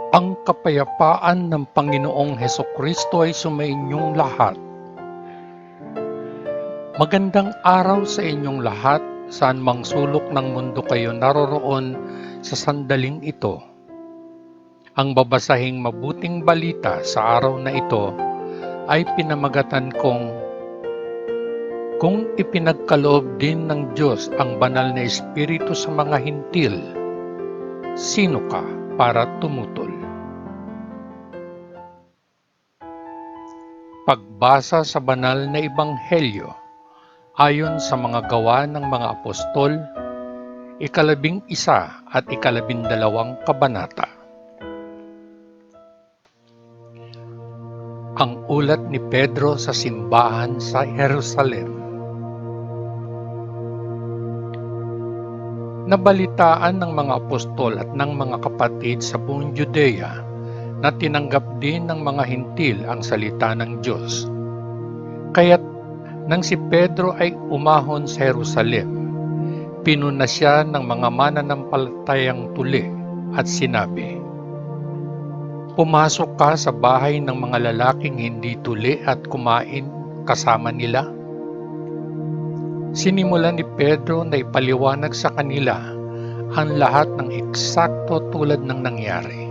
Ang kapayapaan ng Panginoong Hesukristo ay sumainyong lahat. Magandang araw sa inyong lahat, saan mang sulok ng mundo kayo naroroon sa sandaling ito. Ang babasahing mabuting balita sa araw na ito ay pinamagatan kung ipinagkaloob din ng Diyos ang banal na Espiritu sa mga hintil, sino ka para tumutol? Pagbasa sa banal na Ebanghelyo ayon sa mga gawa ng mga apostol, 11 at 12 kabanata. Ang ulat ni Pedro sa simbahan sa Jerusalem. Nabalitaan ng mga apostol at ng mga kapatid sa buong Judea na tinanggap din ng mga hintil ang salita ng Diyos. Kaya't nang si Pedro ay umahon sa Jerusalem, pinuna siya ng mga mananampalatayang tuli at sinabi, "Pumasok ka sa bahay ng mga lalaking hindi tuli at kumain kasama nila." Sinimulan ni Pedro na ipaliwanag sa kanila ang lahat ng eksakto tulad ng nangyari.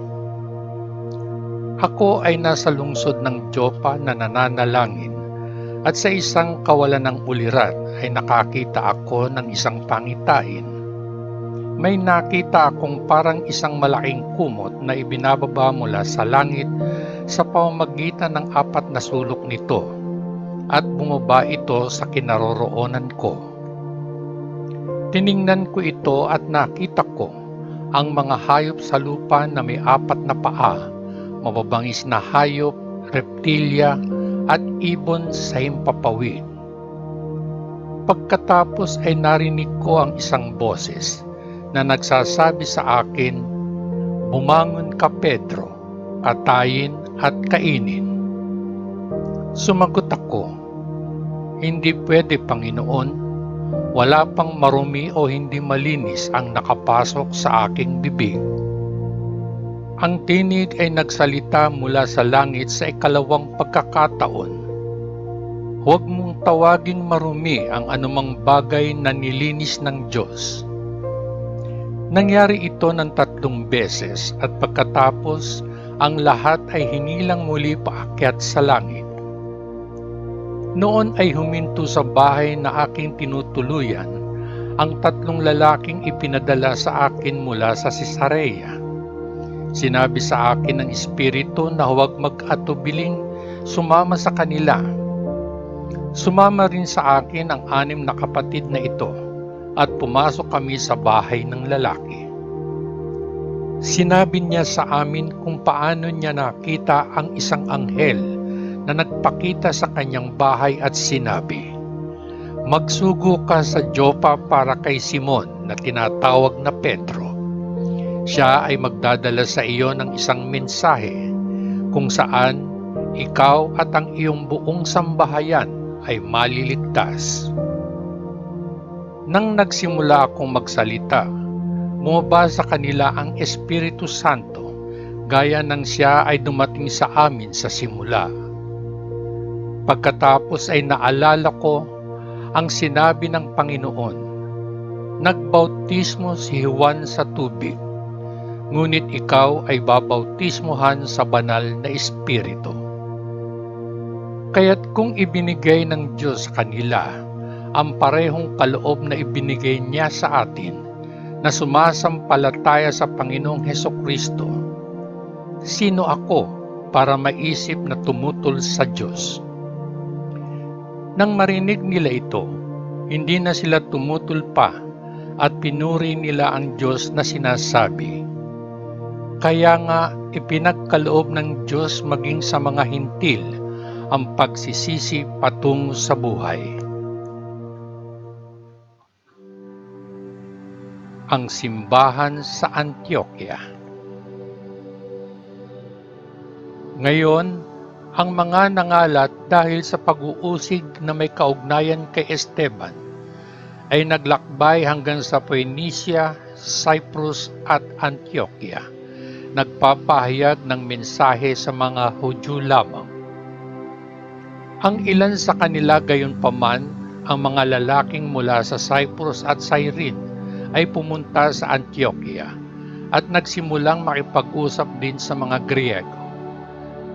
Ako ay nasa lungsod ng Joppa na nananalangin at sa isang kawalan ng ulirat ay nakakita ako ng isang pangitain. May nakita akong parang isang malaking kumot na ibinababa mula sa langit sa pamamagitan ng 4 na sulok nito at bumaba ito sa kinaroroonan ko. Tiningnan ko ito at nakita ko ang mga hayop sa lupa na may 4 na paa, mababangis na hayop, reptilya at ibon sa himpapawid. Pagkatapos ay narinig ko ang isang boses na nagsasabi sa akin, "Bumangon ka, Pedro, katayin at kainin." Sumagot ako, "Hindi pwede, Panginoon. Wala pang marumi o hindi malinis ang nakapasok sa aking bibig." Ang tinig ay nagsalita mula sa langit sa ikalawang pagkakataon, "Huwag mong tawaging marumi ang anumang bagay na nilinis ng Diyos." Nangyari ito ng 3 beses at pagkatapos ang lahat ay hinilang muli paakyat sa langit. Noon ay huminto sa bahay na aking tinutuluyan ang 3 lalaking ipinadala sa akin mula sa Cesarea. Sinabi sa akin ng Espiritu na huwag mag-atubiling sumama sa kanila. Sumama rin sa akin ang 6 na kapatid na ito at pumasok kami sa bahay ng lalaki. Sinabi niya sa amin kung paano niya nakita ang isang anghel na nagpakita sa kanyang bahay at sinabi, "Magsugo ka sa Joppa para kay Simon na tinatawag na Pedro. Siya ay magdadala sa iyo ng isang mensahe kung saan ikaw at ang iyong buong sambahayan ay maliligtas." Nang nagsimula akong magsalita, bumaba sa kanila ang Espiritu Santo, gaya ng siya ay dumating sa amin sa simula. Pagkatapos ay naalala ko ang sinabi ng Panginoon, "Nagbautismo si Juan sa tubig, ngunit ikaw ay babautismohan sa banal na Espiritu." Kaya't kung ibinigay ng Diyos sa kanila ang parehong kaloob na ibinigay niya sa atin na sumasampalataya sa Panginoong Hesukristo, sino ako para maisip na tumutol sa Diyos? Nang marinig nila ito, hindi na sila tumutol pa at pinuri nila ang Diyos na sinasabi, "Kaya nga ipinagkaloob ng Diyos maging sa mga hintil ang pagsisisi patungo sa buhay." Ang simbahan sa Antioquia. Ngayon, ang mga nangalat dahil sa pag-uusig na may kaugnayan kay Esteban ay naglakbay hanggang sa Phoenicia, Cyprus at Antioquia nagpapahayag ng mensahe sa mga Hudyo lamang. Ang ilan sa kanila gayunpaman, ang mga lalaking mula sa Cyprus at Cyrene, ay pumunta sa Antioquia at nagsimulang makipag-usap din sa mga Griego.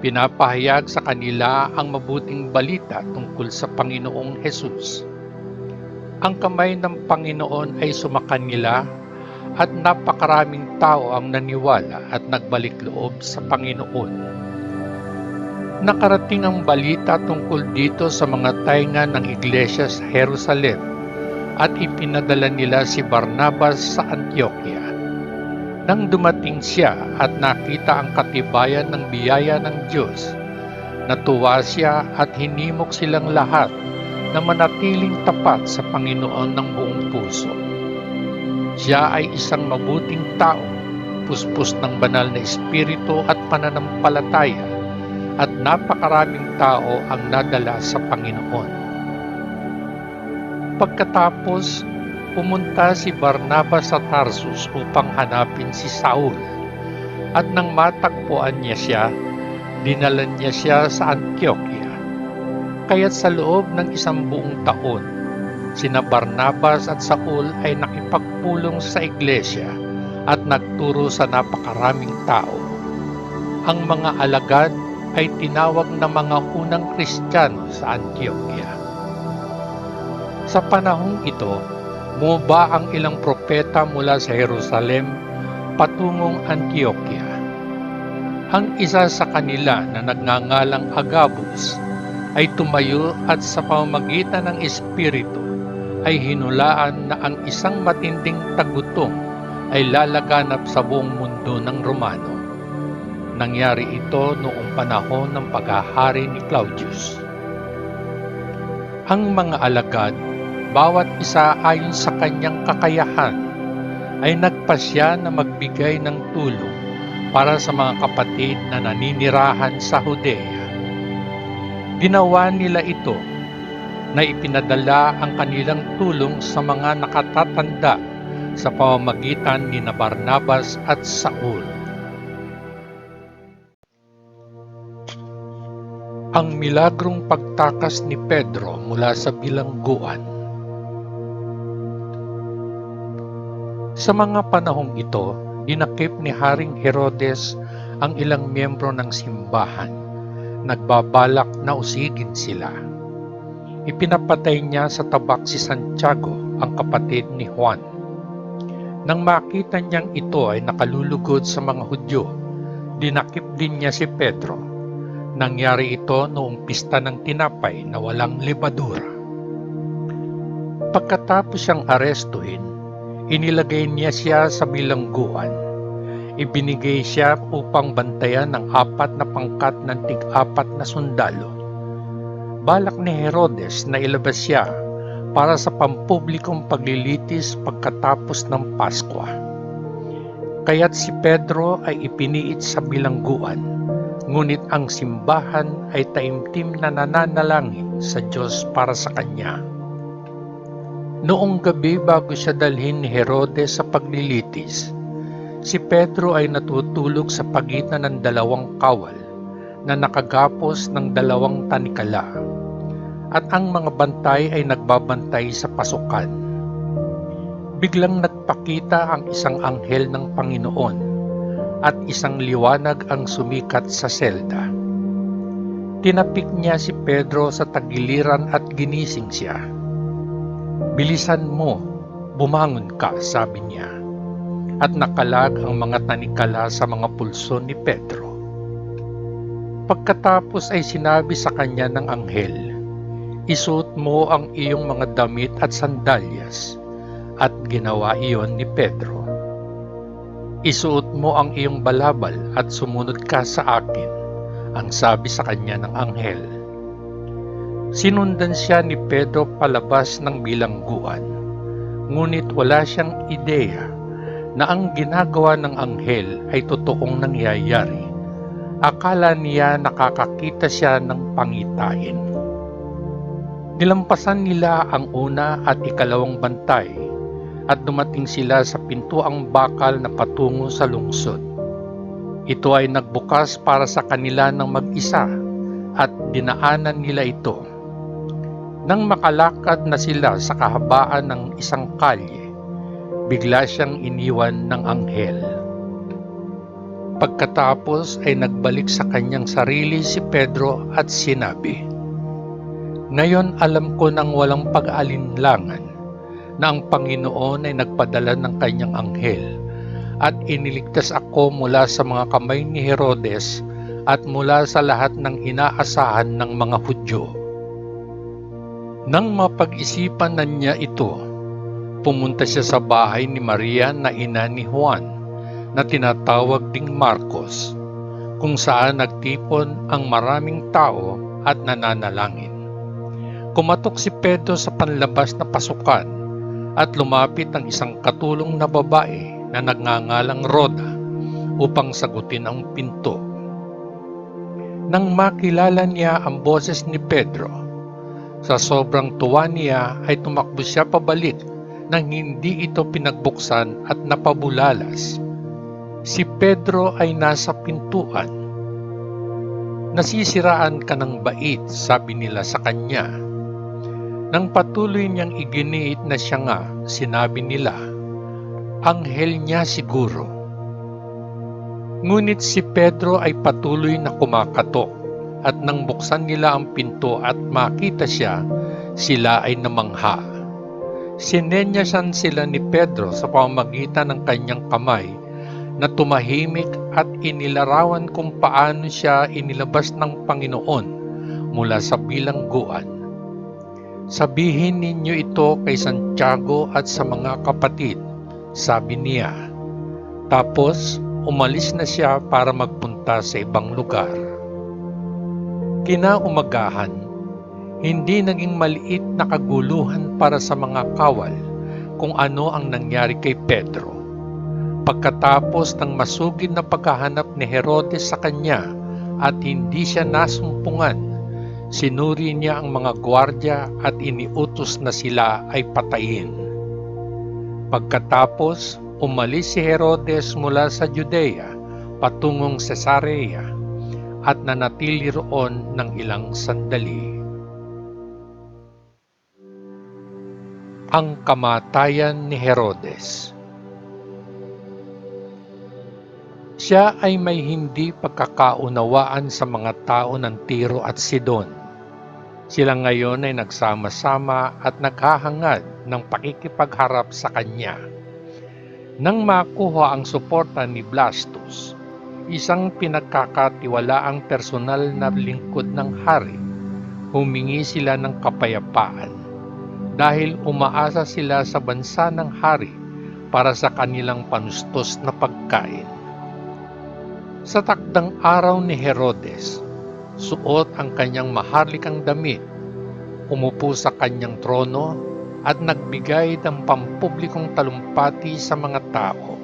Pinapahayag sa kanila ang mabuting balita tungkol sa Panginoong Hesus. Ang kamay ng Panginoon ay sumakanila at napakaraming tao ang naniwala at nagbalik loob sa Panginoon. Nakarating ang balita tungkol dito sa mga tainga ng iglesia sa Jerusalem at ipinadala nila si Barnabas sa Antioquia. Nang dumating siya at nakita ang katibayan ng biyaya ng Diyos, natuwa siya at hinimok silang lahat na manatiling tapat sa Panginoon ng buong puso. Siya ay isang mabuting tao, puspos ng banal na espiritu at pananampalataya, at napakaraming tao ang nadala sa Panginoon. Pagkatapos, pumunta si Barnabas sa Tarsus upang hanapin si Saul, at nang matagpuan niya siya, dinala niya siya sa Antioquia. Kaya't sa loob ng 1 buong taon, sina Barnabas at Saul ay nakipagpulong sa iglesia at nagturo sa napakaraming tao. Ang mga alagad ay tinawag na mga unang Kristiyano sa Antioquia. Sa panahong ito, bumaba ang ilang propeta mula sa Jerusalem patungong Antioquia. Ang isa sa kanila na nagngangalang Agabus ay tumayo at sa pamamagitan ng Espiritu ay hinulaan na ang isang matinding tagutom ay lalaganap sa buong mundo ng Romano. Nangyari ito noong panahon ng paghahari ni Claudius. Ang mga alagad, bawat isa ayon sa kanyang kakayahan, ay nagpasya na magbigay ng tulong para sa mga kapatid na naninirahan sa Judea. Ginawa nila ito na ipinadala ang kanilang tulong sa mga nakatatanda sa pamamagitan ni Barnabas at Saul. Ang milagrong pagtakas ni Pedro mula sa bilangguan. Sa mga panahong ito, dinakip ni Haring Herodes ang ilang miyembro ng simbahan. Nagbabalak na usigin sila. Ipinapatay niya sa tabak si Santiago, ang kapatid ni Juan. Nang makita niyang ito ay nakalulugod sa mga Hudyo, dinakip din niya si Pedro. Nangyari ito noong pista ng tinapay na walang lebadura. Pagkatapos siyang arestuhin, inilagay niya siya sa bilangguan. Ibinigay siya upang bantayan ng 4 na pangkat ng tig-4 na sundalo. Balak ni Herodes na ilabas siya para sa pampublikong paglilitis pagkatapos ng Paskwa. Kaya't si Pedro ay ipiniit sa bilangguan, ngunit ang simbahan ay taimtim na nananalangin sa Diyos para sa kanya. Noong gabi bago siya dalhin ni Herodes sa paglilitis, si Pedro ay natutulog sa pagitan ng 2 kawal na nakagapos ng 2 tanikala, at ang mga bantay ay nagbabantay sa pasukan. Biglang nagpakita ang isang anghel ng Panginoon at isang liwanag ang sumikat sa selda. Tinapik niya si Pedro sa tagiliran at ginising siya. "Bilisan mo, bumangon ka," sabi niya. At nakalag ang mga tanikala sa mga pulso ni Pedro. Pagkatapos ay sinabi sa kanya ng anghel, "Isuot mo ang iyong mga damit at sandalyas." At ginawa iyon ni Pedro. "Isuot mo ang iyong balabal at sumunod ka sa akin," ang sabi sa kanya ng anghel. Sinundan siya ni Pedro palabas ng bilangguan, ngunit wala siyang ideya na ang ginagawa ng anghel ay totoong nangyayari. Akala niya nakakakita siya ng pangitain. Nilampasan nila ang una at 2 bantay – at dumating sila sa pintuang bakal na patungo sa lungsod. Ito ay nagbukas para sa kanila ng mag-isa at dinaanan nila ito. Nang makalakad na sila sa kahabaan ng isang kalye, bigla siyang iniwan ng anghel. Pagkatapos ay nagbalik sa kanyang sarili si Pedro at sinabi, "Ngayon alam ko nang walang pag-alinlangan na ang Panginoon ay nagpadala ng kanyang anghel at iniligtas ako mula sa mga kamay ni Herodes at mula sa lahat ng inaasahan ng mga Hudyo." Nang mapag-isipan na niya ito, pumunta siya sa bahay ni Maria na ina ni Juan, na tinatawag ding Marcos, kung saan nagtipon ang maraming tao at nananalangin. Kumatok si Pedro sa panlabas na pasukan at lumapit ang isang katulong na babae na nagngangalang Roda upang sagutin ang pinto. Nang makilala niya ang boses ni Pedro, sa sobrang tuwa niya ay tumakbo siya pabalik nang hindi ito pinagbuksan at napabulalas. Si Pedro ay nasa pintuan. "Nasisiraan ka ng bait," sabi nila sa kanya. Nang patuloy niyang iginiit na siya nga, sinabi nila, "Anghel niya siguro." Ngunit si Pedro ay patuloy na kumakatok, at nang buksan nila ang pinto at makita siya, sila ay namangha. Sinenyasan sila ni Pedro sa pamamagitan ng kanyang kamay na tumahimik at inilarawan kung paano siya inilabas ng Panginoon mula sa bilangguan. "Sabihin ninyo ito kay Santiago at sa mga kapatid," sabi niya. Tapos umalis na siya para magpunta sa ibang lugar. Kinaumagahan, hindi naging maliit na kaguluhan para sa mga kawal kung ano ang nangyari kay Pedro. Pagkatapos ng masugid na paghahanap ni Herodes sa kanya at hindi siya nasumpungan, sinuri niya ang mga gwardya at iniutos na sila ay patayin. Pagkatapos, umalis si Herodes mula sa Judea patungong Cesarea at nanatili roon ng ilang sandali. Ang kamatayan ni Herodes. Siya ay may hindi pagkakaunawaan sa mga tao ng Tiro at Sidon. Sila ngayon ay nagsama-sama at naghahangad ng pakikipagharap sa kanya. Nang makuha ang suporta ni Blastus, isang pinagkakatiwalaang personal na lingkod ng hari, humingi sila ng kapayapaan dahil umaasa sila sa bansa ng hari para sa kanilang panustos na pagkain. Sa takdang araw ni Herodes, suot ang kanyang maharlikang damit, umupo sa kanyang trono at nagbigay ng pampublikong talumpati sa mga tao.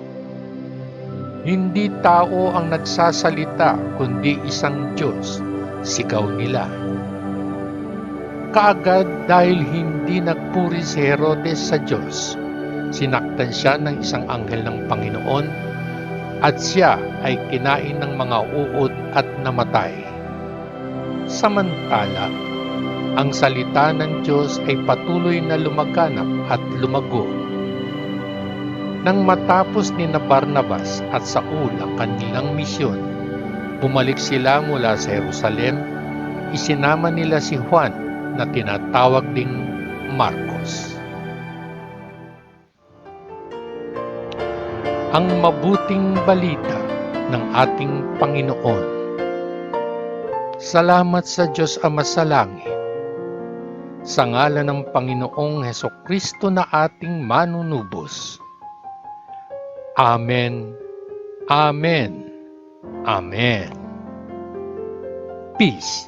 "Hindi tao ang nagsasalita kundi isang Diyos," sigaw nila. Kaagad dahil hindi nagpuri si Herodes sa Diyos, sinaktan siya ng isang anghel ng Panginoon at siya ay kinain ng mga uod at namatay. Samantala, ang salita ng Diyos ay patuloy na lumaganap at lumago. Nang matapos ni Barnabas at Saul ang kanilang misyon, bumalik sila mula sa Jerusalem. Isinama nila si Juan na tinatawag ding Marcos. Ang mabuting balita ng ating Panginoon. Salamat sa Diyos Ama sa langit. Sa ngalan ng Panginoong Hesukristo na ating manunubos. Amen. Amen. Amen. Peace.